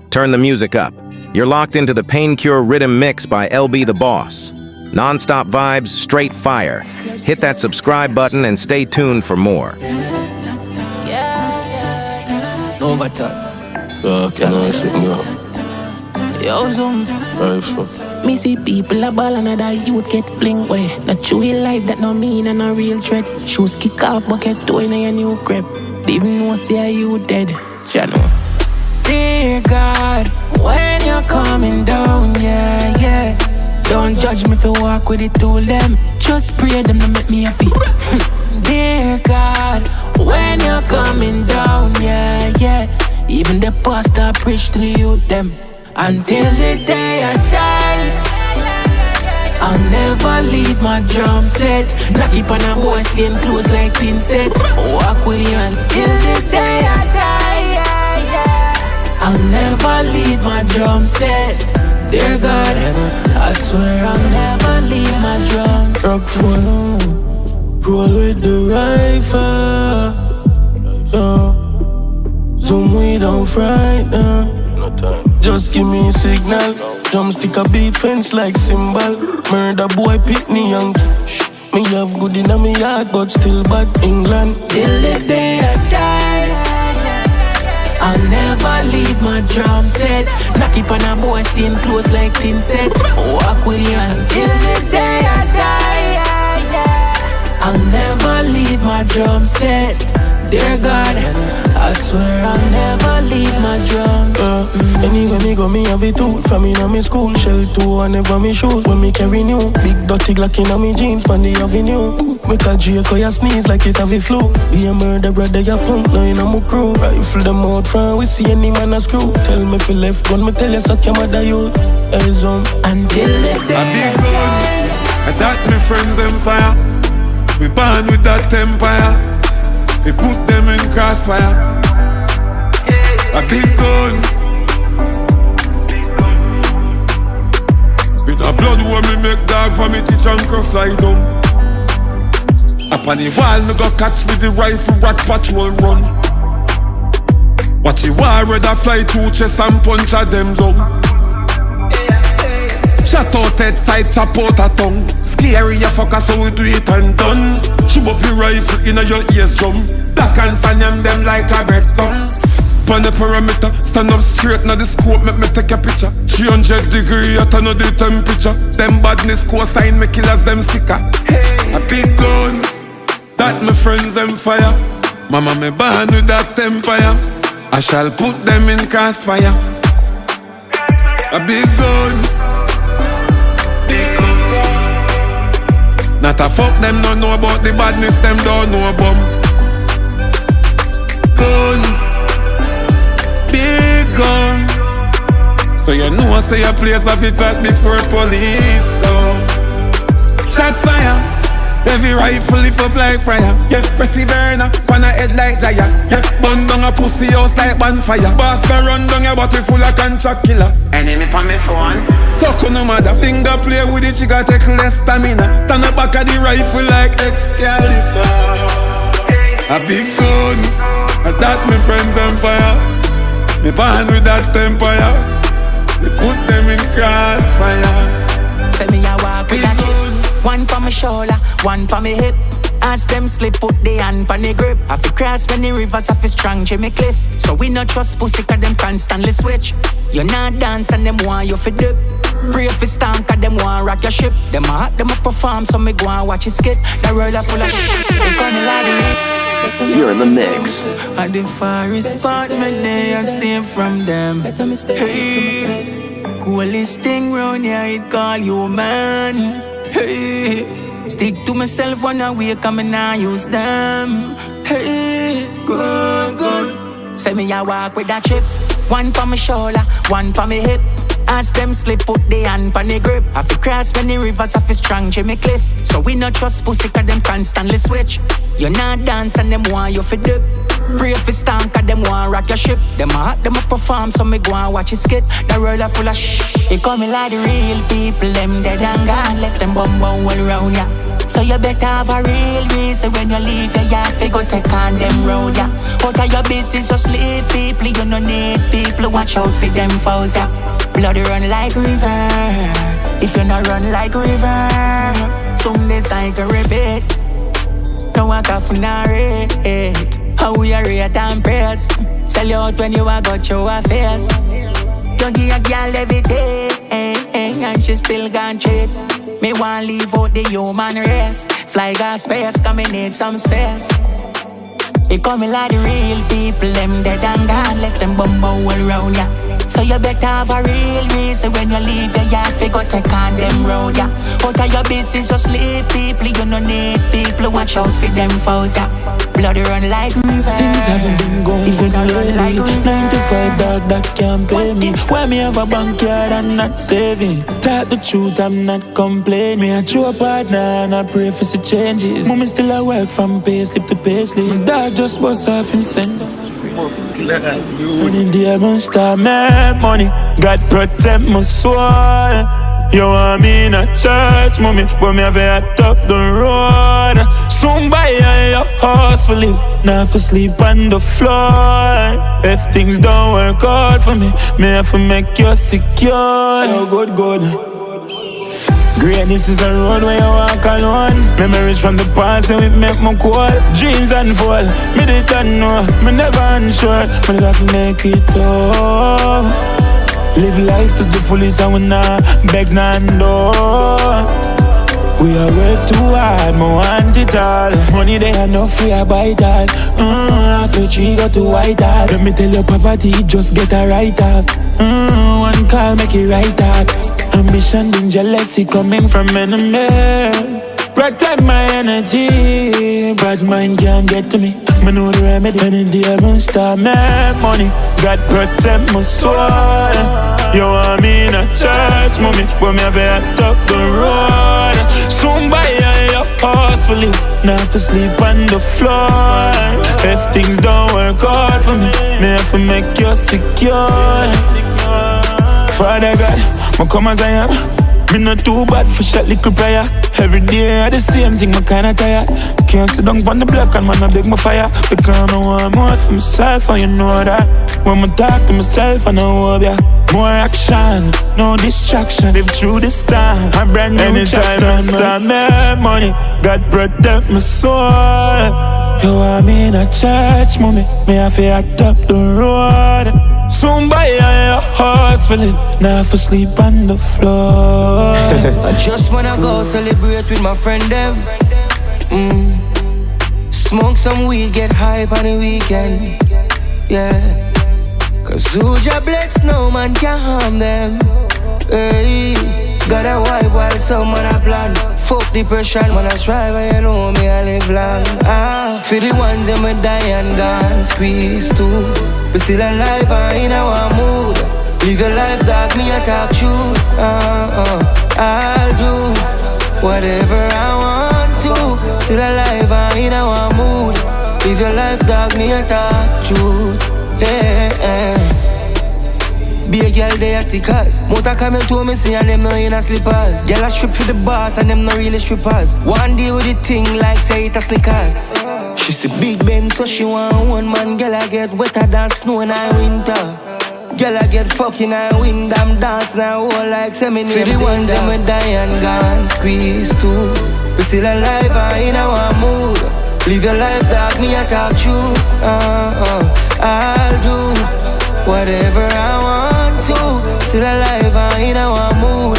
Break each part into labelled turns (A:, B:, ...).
A: Turn the music up. You're locked into the Pain Cure Riddim mix by LB the Boss. Non-stop vibes, straight fire. Hit that subscribe button and stay tuned for more.
B: Can I sit me up?
C: Yo, zoom. Me see people a ball and other youth get fling way. Not true in life that no mean and no real threat. Shoes kick off bucket toe in your new crep. Even know say you dead. Channel. Dear God, when you're coming down, yeah. Don't judge me if you walk with it to them. Just pray them to make me happy. Dear God, when you're coming down, yeah. Even the pastor preach to you them. Until the day I die, I'll never leave my drum set. Not keep on a boy skin close like tin set. Walk with you until the day I die, I'll never leave my drum set. Dear God, I swear I'll never leave my drum.
B: Rock for now, roll with the rifle. Zoom we don't fright now. Just give me a signal. Drumstick a beat fence like cymbal. Murder boy pick me young. Me have good in my yard but still bad England.
C: Till the day I die, I'll never leave my drum set. Not keep on a boy skin close like tin set. Walk with you until the day I die, I'll never leave my drum set. Dear God, I swear I'll never leave my drums.
B: Anywhere me go, me have a tool. From in my school, shell toe and never me shoes. When me carry new, big dirty Glock in my jeans, pan the avenue. Make a Draco, ya sneeze like it have a flu. Be a murder brother, ya punk, now in my crew. Rifle them out front, we see any man a screw. Tell me if you left gun, me tell you suck your mother you.
C: Until the day
D: I big guns, I that my friends them fire. We born with that empire. We put them in crossfire. A big guns. With a blood when me make dog for me teach and crow fly down. Up on the wall me go catch with the rifle rat patrol run. Watch the war rather fly through chest and punch at them down. Shut out head side, chop out a tongue. Scary ya fucker so we do it and done. Shoot up your rifle in your ears drum. Black and sanyam them like a breadcrumb. Pon the perimeter, stand up straight now the scope make me take a picture. 300 degree at another temperature. Them badness co-sign me killers them sicker. A big guns, that my friends them fire. Mama me born with that empire. I shall put them in crossfire. A big guns. Not a fuck them don't know about the badness, them don't know bumps. Guns, big gun. So you know say a place of it fast before police come. Shot fire, heavy rifle lift up like fire. Yeah, pressy burner, pan a head like Jaya. Yeah, burn down a pussy house like bonfire. Boss can run down your bottle full of contract killer.
E: Enemy on me phone.
D: Suck on no mother, finger play with it, she got take less stamina. Turn the back of the rifle like Excalibur. A big guns, that my friends on fire. Me born with that empire. Me put them in crossfire.
C: say me a walk with a chip. One for my shoulder, one for my hip. As them slip, put the hand on the grip. I fi cross many rivers, I fi strong Jimmy Cliff. So we not trust pussy, cause them constantly switch. You not dance and them want you fi dip. Free fi stand, cause them want rock your ship. Them a hot, them a perform, so me go and watch it skit. The world a full of shit, they call me like
F: You're in the mix.
C: At the farthest part, me there, I stay from them. Hey, coolest thing round here, it call you man. Hey, stick to myself when I wake up and I use them. Hey, good, good. Say me I walk with that chip. One for my shoulder, one for my hip. As them slip, put the hand on the grip. I fi cross many rivers, I fi strong Jimmy Cliff. So we not trust pussy, cause them constantly switch. You not dance and them want you fi dip. Free fi stand, cause them want rock your ship. Them a hot, them a perform, so me go and watch it skit. The world a full of shh. They call me like the real people, them dead and gone. Left them bum all around ya. So you better have a real reason when you leave your yard. Fi go take on them road ya. Out of your business. business, so sleep people. You no need people, watch out for them fouls, yeah. Blood run like river. If you not run like river, some days I can repeat. No one can narrate. How we are rate and praise. Sell you out when you are got your affairs. You give a girl every day, and she still gone cheat. Me want leave out the human race. Fly gas space, come and need some space. They coming like the real people, them dead and gone, left them bumbo all round ya. So you better have a real reason when you leave your yard, fi go take on them road ya. Out of your business, just leave people, you no need people, watch out for them fouls ya. Blood run like river.
B: Things haven't been going
C: if you not run like river.
B: 9 to 5 dog, that can't pay me. Why me have a backyard and not saving? Tell the truth, I'm not complaining. Me a true partner and I pray for some changes. Mommy still at work from payslip to payslip. My dad just bust off him send. And in the heaven start make money. God protect my soul. You want me in a church, mommy, but me have a top the road. Soon buy your house for live, not for sleep on the floor. If things don't work out for me have to make you secure. Oh, good. Greatness is a road where you walk alone. Memories from the past and it make me cool. Dreams unfold, me didn't know, me never unsure. Me have to make it all. Live life to the fullest and we not beg none door. We are work too hard, me want it all. Money they enough, we are buy it all. After tree go to white out. Let me tell you poverty, just get a right off. One call make it right out. Ambition and jealousy coming from enemy. Protect my energy, bad mind can't get to me. Me know the remedy, and in the heaven start make money. God protect my soul. You want me in a church, mommy, but me have a top the road. Soon buy your house for live, not for sleep on the floor. If things don't work out for me have to make you secure. Father God, me come as I am. Me not too bad for shot little prayer. Every day I the same thing, me kinda tired. Can't sit down on the block and man I beg my fire. Because I want more for myself and you know that. When I talk to myself I know ya. More action, no distraction. Live through this time, a brand new anytime chapter. Anytime I make money, God protect my soul. You want me in a church, mommy, me have to act up the road. Soon buy your house for live, not for sleep on the floor.
E: I just wanna go celebrate with my friend them. Smoke some weed, get hype on the weekend. Yeah, cause who ya bless, no man can harm them. Hey, got a wife while someone a plan. Fuck depression, man I try, but you know me I live long. For the ones that me die and gone, squeeze too. We still alive and in our mood. Live your life, dog, me a talk truth. I'll do whatever I want to. Still alive and in our mood. Live your life, dog, me a talk truth. Yeah. Be a girl, they are tickers. Motor come to me, see, and them no in a slippers. Girl a strip for the boss, and them no really strippers. One day with the thing like say it a Snickers. She see Big Ben, so she want one man. Girl I get wetter than snow in a winter. Girl I get fucking I wind, I'm dance now all like semi. For the ones that me die and gone, squeeze too. We still alive and in our mood. Live your life, dog, me a talk true. I'll do whatever I want to. Still alive and in our mood.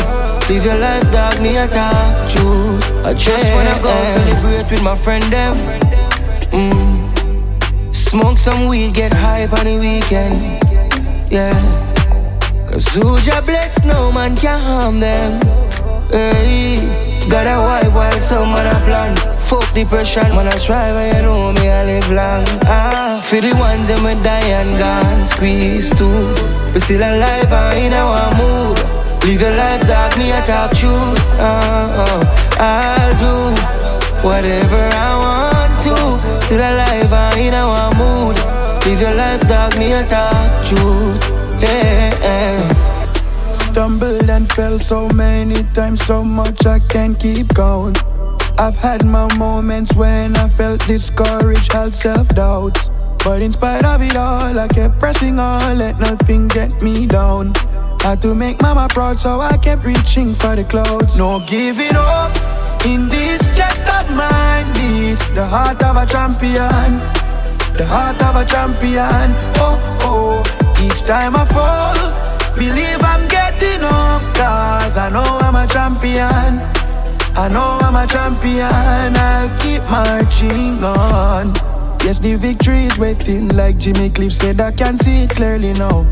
E: Live your life, dog, me a talk true. I just wanna go celebrate with my friend them. Smoke some weed, get hype on the weekend. Yeah, cause who ya bless, no man can harm them. Hey, got a wife while someone a plan. Fuck depression, man I try, but you know me I live long. For the ones that me die and gone, squeeze too. We still alive and in our mood. Live your life, dog, me a talk truth. I'll do whatever I want to. Still alive and in our mood. Live your life, dog, me a talk truth. Yeah.
G: Stumbled and fell so many times, so much I can't keep count. I've had my moments when I felt discouraged, had self-doubts. But in spite of it all, I kept pressing on, let nothing get me down. Had to make mama proud, so I kept reaching for the clouds. No giving up in this chest of mine. This the heart of a champion, the heart of a champion. Oh, oh, each time I fall, believe I'm getting up. Cause I know I'm a champion, I know I'm a champion. I'll keep marching on. Yes, the victory is waiting, like Jimmy Cliff said, I can see it clearly now.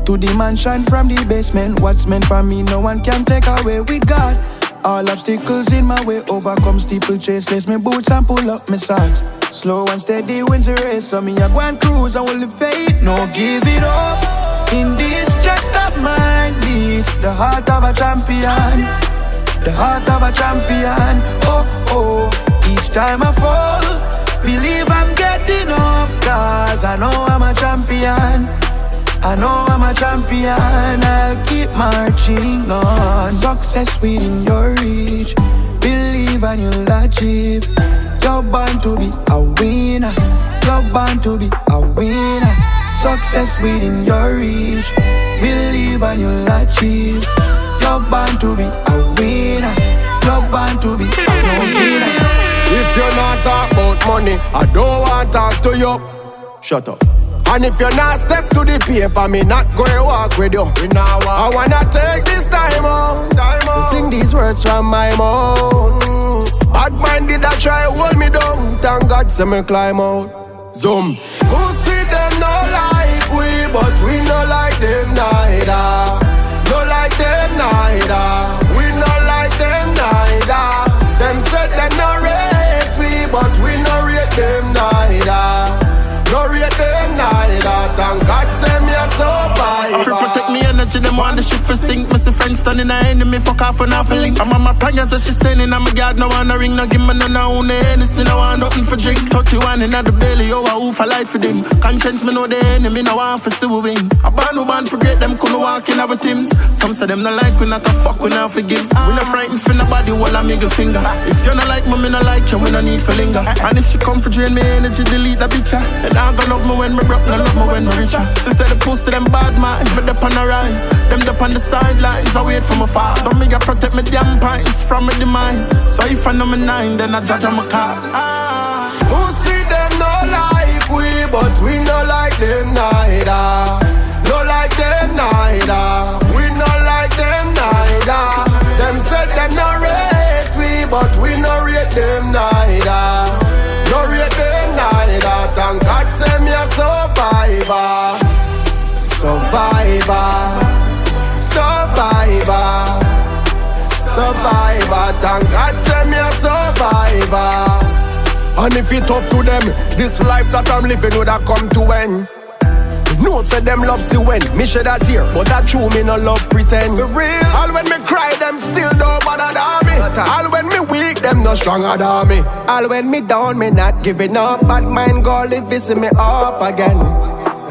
G: To the mansion from the basement, what's meant for me, no one can take away with God. All obstacles in my way, overcome steeplechase. Lace me boots and pull up my socks. Slow and steady wins the race, so me I go and cruise and will the faith. No give it up in this chest of mine. This the heart of a champion, the heart of a champion. Oh, oh, each time I fall, believe I'm getting up. Cause I know I'm a champion, I know I'm a champion. I'll keep marching on. Success within your reach, believe and you'll achieve. You're born to be a winner, you're born to be a winner. Success within your reach, believe and you'll achieve. You're born to be a winner, you're born to be a winner.
H: If you're not talk about money, I don't want to talk to you. Shut up. And if you're not step to the paper, me not going to walk with you. I wanna take this time out to sing these words from my mouth. Bad man did I try hold me down, thank God say me climb out. Zoom. Who see them no like we, but we no like them neither. No like them neither. We no like them neither. Them said them no rate we, but we no rate them neither. No rate them neither. Thank God say me a survivor.
B: If you protect me energy, them want the ship for sink. Miss a friend standing the enemy, fuck off and half a link. I'm on my plans as she sending, I'm a god, no one a ring. No give me no own anything, no want nothing for drink. 31 in the belly, oh I oof a light for them. Konshens me know the enemy, no want for see we win. A band who band forget them, couldn't walk in our teams. Some say them no like, we not a fuck, we not forgive. We not frightened for nobody, while I middle finger. If you not like me no like you, we no need for linger. And if she come for drain me energy, delete the bitch. And I gonna love me when me broke, no love me when me richer. She said the pussy them bad man, me up on the rise. Them up on the sidelines, I wait for my fall. So me gotta protect me damn pints from my demise. So if I know me nine, then I judge on my car.
H: Who see them no like we, but we no like them neither. No like them neither. We no like them neither. Them said them no rate we, but we no rate them neither. No rate them neither. Thank God say me a survivor. Survivor. Survivor. Survivor. Thank God say me a survivor. And if it up to them, this life that I'm living would have come to end. No say them love see when me shed a tear, but that true me no love pretend. Me real. All when me cry, them still don't bother me. All when me weak, them no stronger than me. All when me down, me not giving up. Bad mind girl, if visit me up again.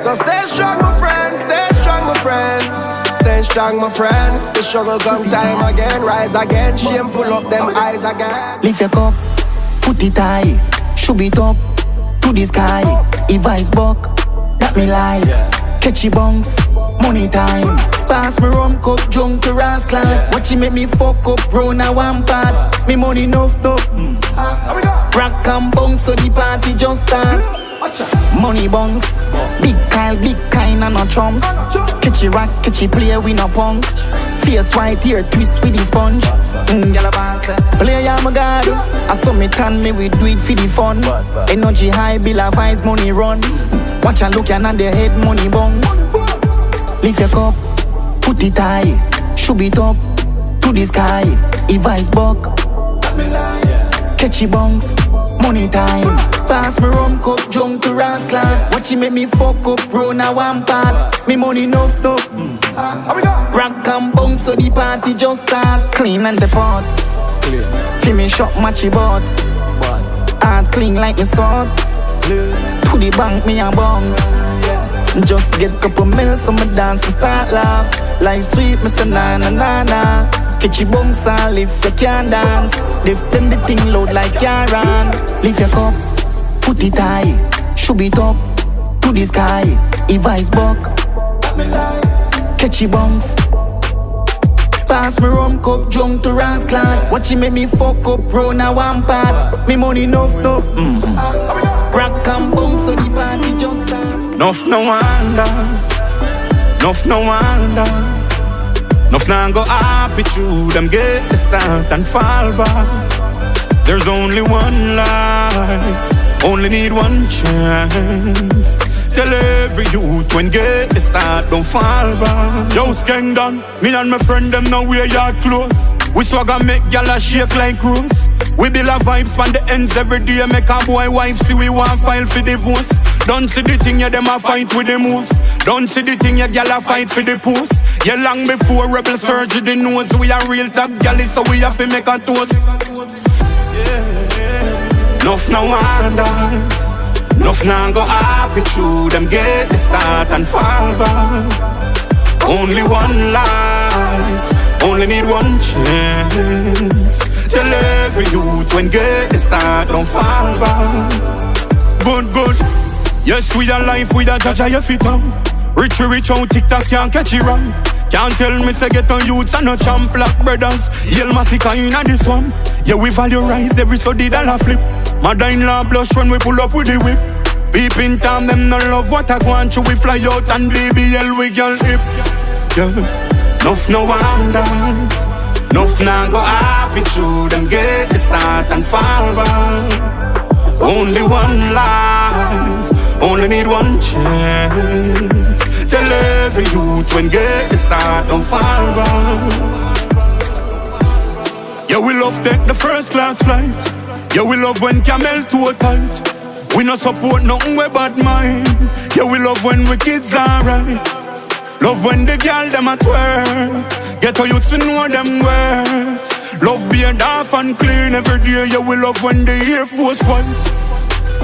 H: So stay strong, my friend. Stay strong, my friend. Stay strong, my friend. The struggle come time again, rise again. Shame full up them eyes again.
C: Lift your cup, put it high, should be top to the sky. If ice buck, that me like. Catchy bunks, money time. Pass me rum cup, drunk to rascal. Watch it make me fuck up, round a one pad. Me money enough. Rock and bunks, so the party just start. Money bunks, big kind and no chumps. Catchy rock, catchy play, we no punk. Face white here, twist with the sponge. Gyal a bounce. Play ya my god. I saw me tan me, we do it for the fun. Energy high, bill of ice, money run. Watch and look and on the head, money bunks. Lift your cup, put it high, should be top to the sky. If ice buck, catchy bunks, money time. Pass me rum cup, drunk to rascal. Watch it make me fuck up, round a one pad. Me money enough. Rock and bunk, so the party just start. Clean and the pot. Feel me shop matchy board. Hard clean like me sword. To the bank, me a bunks. Just get couple mils, so me dance, me start laugh. Life sweet, me say na. Catchy bunks and lift, you can't dance. Lift them the thing load like Yaran. Lift your cup, put it high, should be top
E: to the sky. If ice buck, catchy bunks. Pass me rum cup, jump to Rance clan. Watch him make me fuck up, bro, now one part. Me money enough. Rock and boom, so the party just start.
D: Nuff no wonder, nuff no wonder. Nuff now go happy through them get the start and fall back. There's only one life, only need one chance. Tell every youth when get the start, don't fall back. Yo, skeng done, me and my friend them now we yard close. We swagger make gyal shake like rose. We build a vibes from the ends every day. Make a boy wife see we want file for divorce. Don't see the thing, yeah, them a fight with the moves. Don't see the thing, yeah, gyal a fight for the post. Yeah, long before rebel surgery the nose. We a real top gyal, so we have to make a toast. Nuff no wonder. Nuff now go happy through them get the start and fall back. Only one life, only need one chance. Tell every youth when get the start, don't fall back. Good. Yes, we are life, we are judge of your fit on. Rich out, TikTok can't catch it wrong. Can't tell me to get on youths and no champ black brothers. Yell massacre in this one. Yeah, we valorize every study dollar flip. Mother-in-law blush when we pull up with the whip. Peeping time, them no love what I want. We fly out and BBL we girl hip. Yeah, nuff no wonder. Nuff now go happy through them get the start and fall back. Only one life, only need one chance. Tell every youth when get the start, don't fall back. Yeah, we love take the first class flight. Yeah, we love when camel toe tight. We no support nothing we bad mind. Yeah, we love when we kids alright. Love when the girl them a twerk. Get a youths we know them worth. Love being off and clean every day. Yeah, we love when the Air Force fight.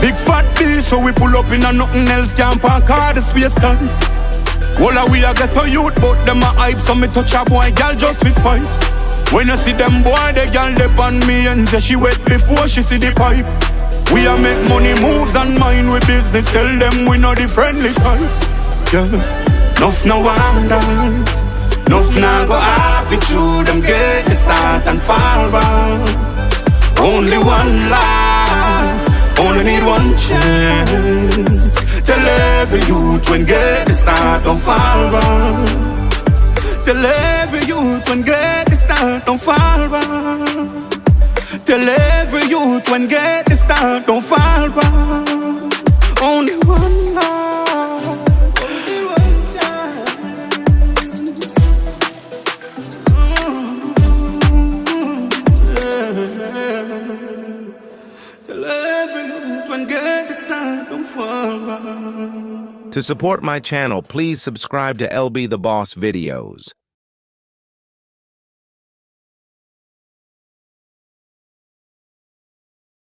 D: Big fat D, so we pull up in a nothing else can park all the space tight. All a we a get a youth, but them a hype. So me touch a boy, girl just fist fight. When you see them boy, the girl dip on me and say she wet before she see the pipe. We a make money moves and mind with business. Tell them we know the friendly type. Yeah, nuff no wonder. Nuff now go happy through them get the start and fall back. Only one life, only need one chance. Tell every youth when get the start, don't fall back. Tell every youth when get the start, don't fall back. Tell every youth when get the start, don't fall back. Only one life, only one chance. Tell every youth when get the start, don't fall back.
A: To support my channel, please subscribe to LB the Boss videos.